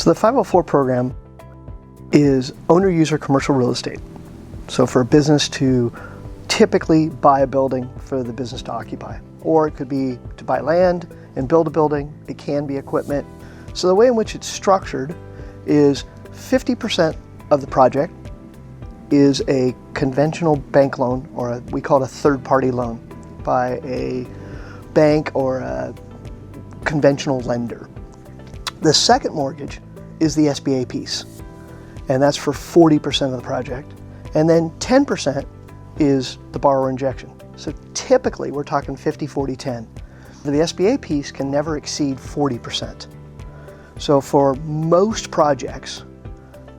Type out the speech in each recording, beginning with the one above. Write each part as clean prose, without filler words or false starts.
So the 504 program is owner-user commercial real estate. So for a business to typically buy a building for the business to occupy, or it could be to buy land and build a building. It can be equipment. So the way in which it's structured is 50% of the project is a conventional bank loan, or we call it a third-party loan, by a bank or a conventional lender. The second mortgage is the SBA piece, and that's for 40% of the project. And then 10% is the borrower injection. So typically we're talking 50-40-10. The SBA piece can never exceed 40%. So for most projects,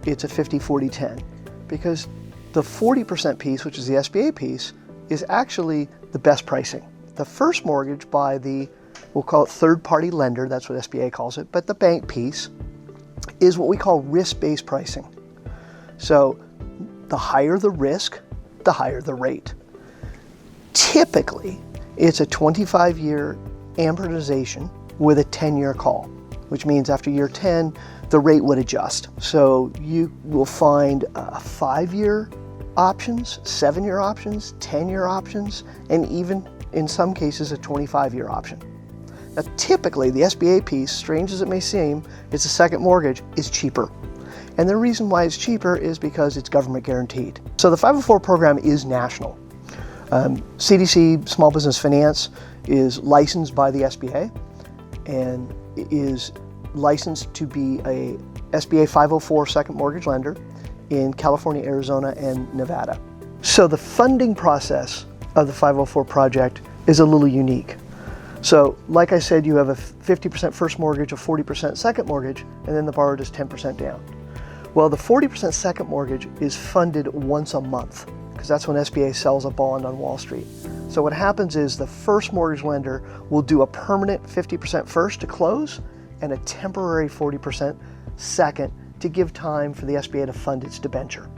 it's a 50-40-10, because the 40% piece, which is the SBA piece, is actually the best pricing. The first mortgage by the, we'll call it third-party lender, that's what SBA calls it, but the bank piece is what we call risk-based pricing. So the higher the risk, the higher the rate. Typically, it's a 25-year amortization with a 10-year call, which means after year 10, the rate would adjust. So you will find 5-year options, 7-year options, 10-year options, and even in some cases a 25-year option. Now typically the SBA piece, strange as it may seem, it's a second mortgage, is cheaper. And the reason why it's cheaper is because it's government guaranteed. So the 504 program is national. CDC Small Business Finance is licensed by the SBA and is licensed to be a SBA 504 second mortgage lender in California, Arizona, and Nevada. So the funding process of the 504 project is a little unique. So like I said, you have a 50% first mortgage, a 40% second mortgage, and then the borrower does 10% down. Well, the 40% second mortgage is funded once a month, because that's when SBA sells a bond on Wall Street. So what happens is the first mortgage lender will do a permanent 50% first to close and a temporary 40% second to give time for the SBA to fund its debenture.